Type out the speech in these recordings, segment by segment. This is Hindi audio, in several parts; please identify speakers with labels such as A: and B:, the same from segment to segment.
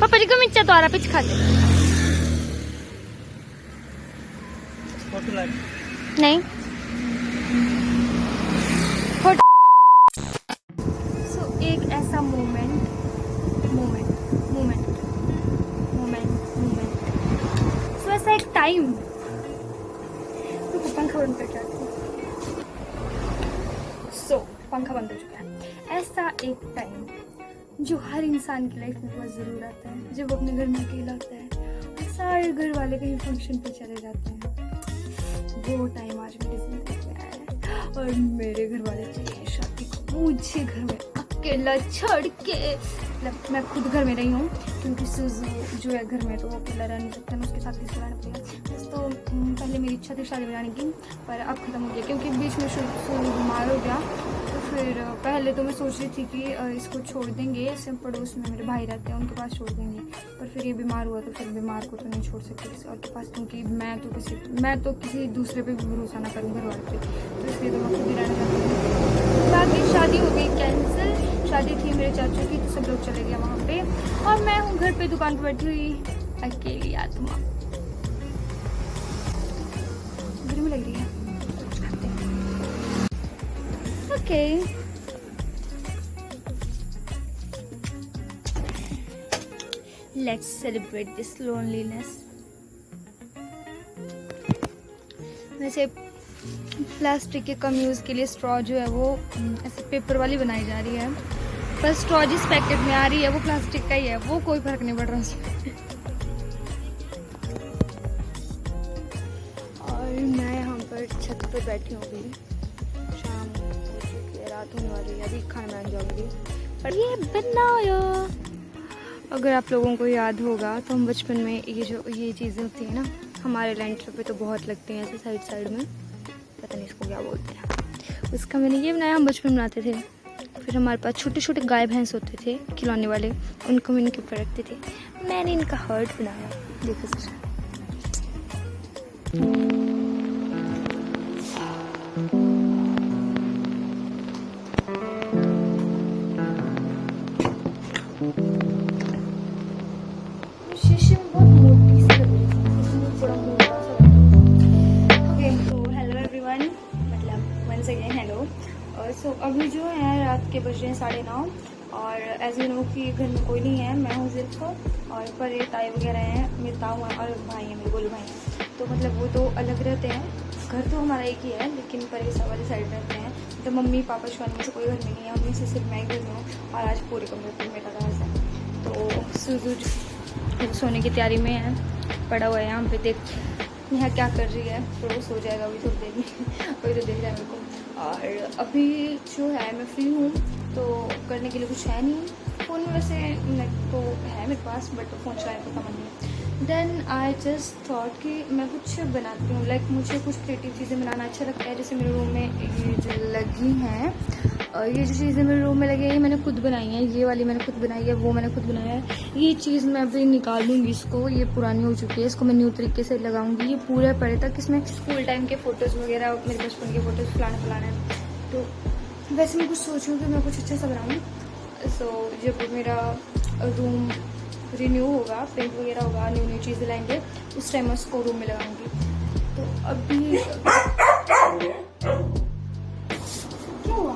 A: पापा जी को मिर्चा तो आ रहा पीछे खाते नहीं सो एक ऐसा मोमेंट सो ऐसा एक टाइम तो पंखा बंद करके आती हूँ। सो पंखा बंद हो चुका है। ऐसा एक टाइम जो हर इंसान की लाइफ में बहुत ज़रूर आता है, जब वो अपने घर में अकेला होता है और सारे घर वाले कहीं फंक्शन पे चले जाते हैं। वो टाइम आज मेरी जिंदगी में आया है और मेरे घर वाले चाहिए शादी को मुझे घर में अकेला छोड़ के। मतलब मैं खुद घर में रही हूँ क्योंकि सुजू जो है घर में तो वो अकेला रह नहीं सकता, मैं उसके साथ किसी रहना पड़ेगा। बस तो पहले मेरी इच्छा थी शादी बनाने की, पर अब ख़त्म हो गया क्योंकि बीच में सुजू बीमार हो गया। तो फिर पहले तो मैं सोच रही थी कि इसको छोड़ देंगे, इससे पड़ोस में मेरे भाई रहते हैं उनके पास छोड़ देंगे, पर फिर ये बीमार हुआ तो फिर बीमार को तो नहीं छोड़ सकती किसी और के पास, क्योंकि मैं तो किसी दूसरे पे भी भरोसा ना करूँ घर वाले पे, तो इसलिए तो मैं खुद ही रहना चाहती हूँ। बाकी शादी हो गई कैंसिल, शादी थी मेरे चाचू की तो सब लोग चले गए वहाँ पे और मैं हूँ घर पे दुकान पर बैठी हुई अकेली आत्मा। गर्मी लग रही है okay. Let's celebrate this loneliness. वैसे प्लास्टिक के कम यूज़ के लिए स्ट्रॉ जो है वो ऐसे पेपर वाली बनाई जा रही है, पर स्ट्रॉ जिस पैकेट में आ रही है वो प्लास्टिक का ही है, वो कोई फर्क नहीं पड़ रहा उसमें। और मैं यहाँ पर छत पर बैठी हूँ, अभी शाम हो चुकी है, रात होने वाली है, अभी खाना बनाने जाऊँगी। पर ये बनाया, अगर आप लोगों को याद होगा तो हम बचपन में ये चीज़ें होती हैं ना, हमारे लेंटर पे तो बहुत लगते हैं ऐसे साइड में, पता नहीं इसको क्या बोलते हैं। उसका मैंने ये बनाया, हम बचपन में बनाते थे। फिर हमारे पास छोटे छोटे गाय भैंस होते थे खिलौने वाले, उनको हम इनके ऊपर रखते थे। मैंने इनका हर्ट बनाया, देखो सर। शीशे में बहुत मोटी सी लग रही है, इसमें थोड़ा मोटा सा लग रहा है। ओके तो हेलो एवरीवन, मतलब वंस अगेन हेलो। और सो अभी जो है रात के बज रहे हैं 9:30 और एज यू नो कि घर में कोई नहीं है, मैं हूँ सिर्फ और पर ये ताई वगैरह हैं, मेरे ताऊ हैं और भाई हैं, मेरे गोलू भाई हैं। तो मतलब वो तो अलग रहते हैं, घर तो हमारा एक ही है लेकिन पर ये सब वाली साइड रहते हैं। तो मम्मी पापा शिवानी में से कोई घर में नहीं है, उनमें से सिर्फ मैं घर में हूँ और आज पूरे कमरे पर मेरा राज है। तो सुजू सोने की तैयारी में है, पड़ा हुआ है यहाँ पे, देख यहाँ क्या कर रही है, तो वो सो जाएगा अभी थोड़ी देर में, अभी तो देख रहा है मेरे को। और अभी जो है मैं फ्री हूँ तो करने के लिए कुछ है नहीं, फ़ोन में वैसे नेट तो है मेरे पास बट फ़ोन चलाने का मन नहीं है। देन आई जस्ट थॉट कि मैं कुछ बनाती हूँ, लाइक मुझे कुछ क्रिएटिव चीज़ें बनाना अच्छा लगता है। जैसे मेरे रूम में ये जो लगी हैं, ये जो चीज़ें मेरे रूम में लगी हैं ये मैंने खुद बनाई हैं, ये वाली मैंने खुद बनाई है, वो मैंने खुद बनाया है। ये चीज़ मैं अभी निकाल लूँगी इसको, ये पुरानी हो चुकी है, इसको मैं न्यू तरीके से लगाऊंगी। ये पूरे पड़े तक इसमें स्कूल टाइम के फ़ोटोज़ वगैरह, मेरे बचपन के फ़ोटोज़ फलाना है। तो वैसे मैं कुछ सोच रही हूँ कि मैं कुछ अच्छा सा बनाऊँ। सो जब मेरा रूम रिन्यू होगा, पेंट वगैरह होगा, न्यू चीज़ें लाएंगे, उस टाइम मैं उसको रूम में लगाऊंगी। तो अभी क्या हुआ?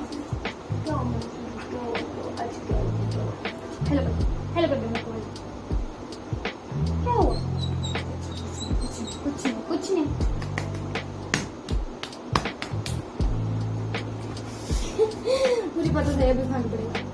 A: हेलो हेलो क्या हुआ? कुछ नहीं मुझे पता था अभी भाग पड़ेगा।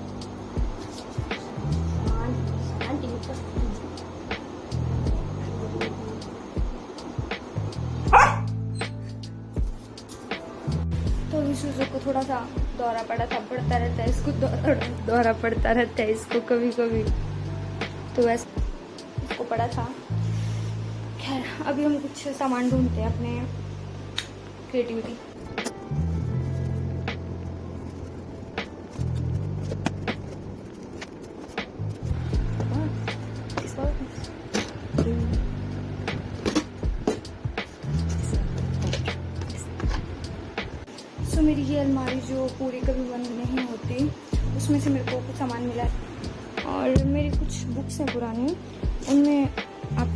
A: तो सुजू को थोड़ा सा दौरा पड़ता रहता है इसको, दौरा पड़ता रहता है इसको कभी कभी, तो वैसे इसको पड़ा था। खैर अभी हम कुछ सामान ढूंढते हैं अपने क्रिएटिविटी। तो मेरी ये अलमारी जो पूरी कभी बंद नहीं होती, उसमें से मेरे को कुछ सामान मिला है। और मेरी कुछ बुक्स हैं पुरानी, उनमें आप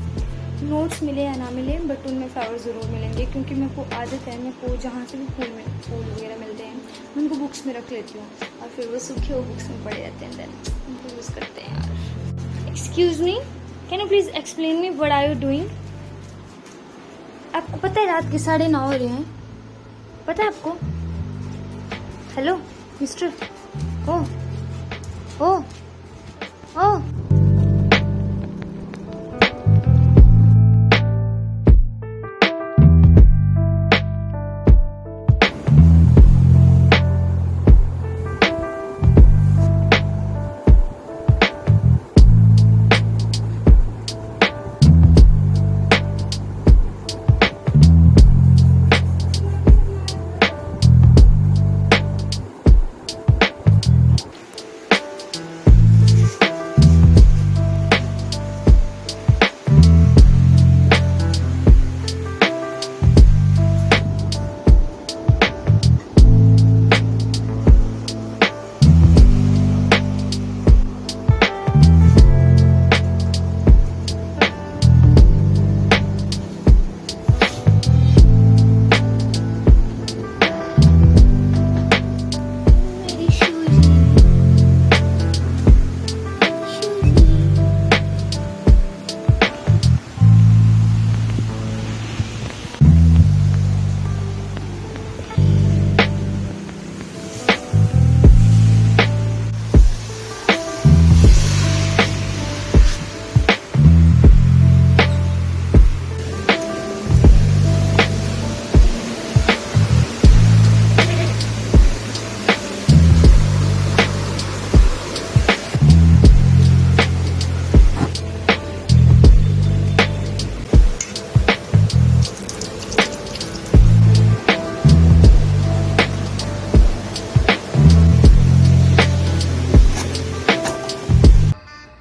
A: नोट्स मिले या ना मिले बट उनमें फ्लावर ज़रूर मिलेंगे, क्योंकि मेरे को आदत है, मेरे को जहाँ से भी फूल वगैरह मिलते हैं मैं उनको बुक्स में रख लेती हूँ और फिर वो सूखे हुए बुक्स में पड़े रहते हैं, देन उनको यूज़ करते हैं यार। Excuse me, can you please explain me what are you doing? आपको पता है रात के 9:30 हो रहे हैं, पता है आपको? हेलो मिस्टर, ओ ओ ओ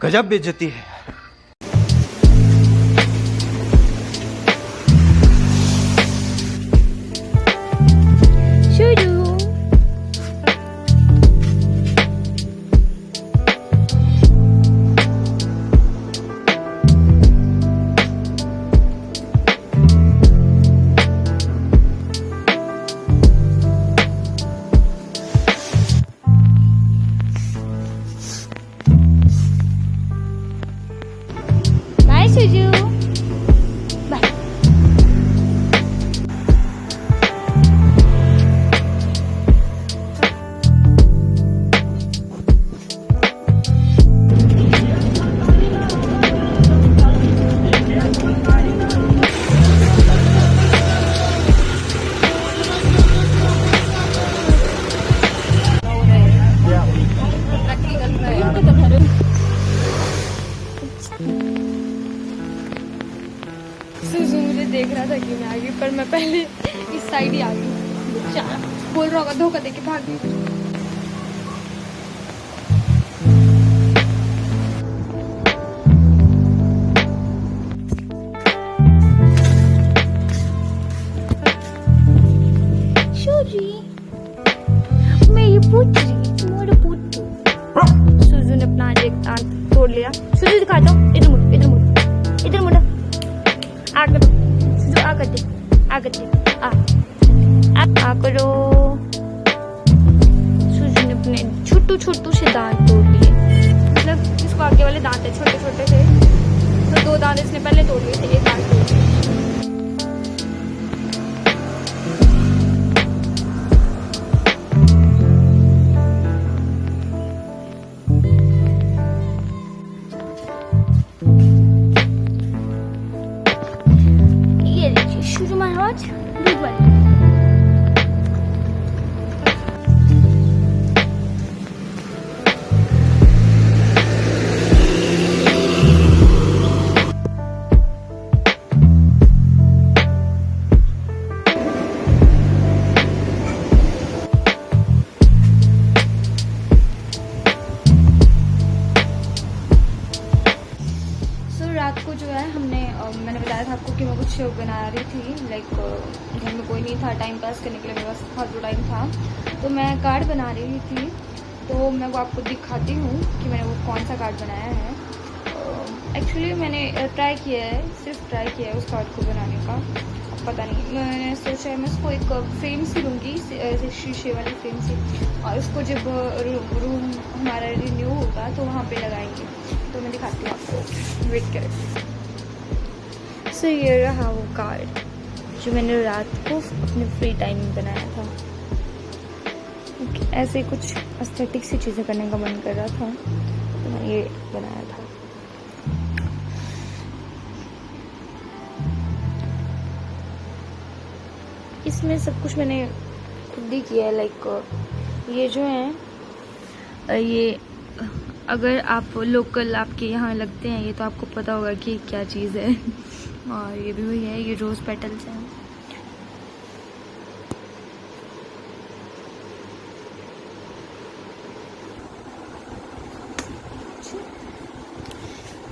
B: गजब बेइज्जती है।
A: Suju. Bye. सुजू मुझे देख रहा था कि मैं आ गई, पर मैं पहले इस साइड ही आ गई। बोल रहा होगा धोखा देके भाग गई। मैं ये पूछ रही, मोड़ पूछ। सुजू ने अपना एक दांत तोड़ लिया। सुजू दिखाता हूँ, इधर मुड़, इधर मुड़, इधर मुड़। आकर सुजू आ करते, आ करते, आ करो। सुजू ने अपने छोटू छोटू से दांत तोड़ लिए, मतलब इसको आगे वाले दांत है छोटे छोटे थे, तो 2 दांत इसने पहले तोड़ लिए थे, 1 दांत तोड़ लिया। Suju Maharaj, दूध वाली। रात को जो है मैंने बताया था आपको कि मैं कुछ बना रही थी, लाइक घर में कोई नहीं था, टाइम पास करने के लिए मेरे पास फालतू टाइम था, तो मैं कार्ड बना रही थी। तो मैं वो आपको दिखाती हूँ कि मैंने वो कौन सा कार्ड बनाया है। एक्चुअली मैंने ट्राई किया है, सिर्फ ट्राई किया है उस कार्ड को बनाने का। पता नहीं, मैंने सोचा है मैं इसको एक फ्रेम से लूँगी, शीशे वाली फ्रेम से, और इसको जब रूम हमारा रिन्यू होगा तो वहाँ पे लगाएंगे। तो मैं दिखाती हूँ आपको, वेट करें। सो ये रहा वो कार्ड जो मैंने रात को अपने फ्री टाइम में बनाया था। ऐसे कुछ एस्थेटिक सी चीज़ें करने का मन कर रहा था तो मैंने ये बनाया था। इसमें सब कुछ मैंने खुद ही किया है। लाइक ये जो है, ये अगर आप लोकल आपके यहाँ लगते हैं ये तो आपको पता होगा कि क्या चीज़ है। और ये भी वही है, ये रोज़ पेटल्स हैं।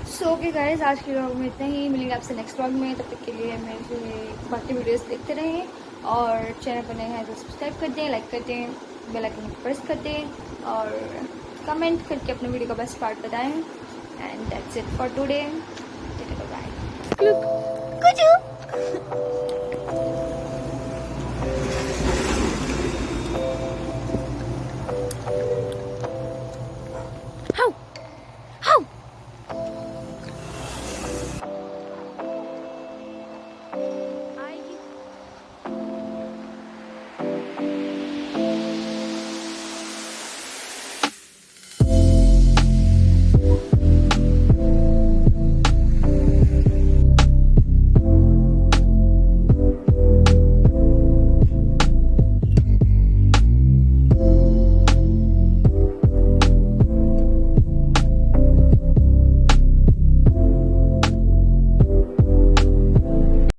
A: सो ओके गाइस, आज के व्लॉग में इतना ही। मिलेंगे आपसे नेक्स्ट व्लॉग में। तब तक के लिए मेरे बाकी वीडियोस देखते रहें और चैनल पर नए हैं तो सब्सक्राइब कर दें, लाइक कर दें, बेल आइकन को प्रेस कर दें और कमेंट करके अपने वीडियो का बेस्ट पार्ट बताएं। And that's it for today. Bye.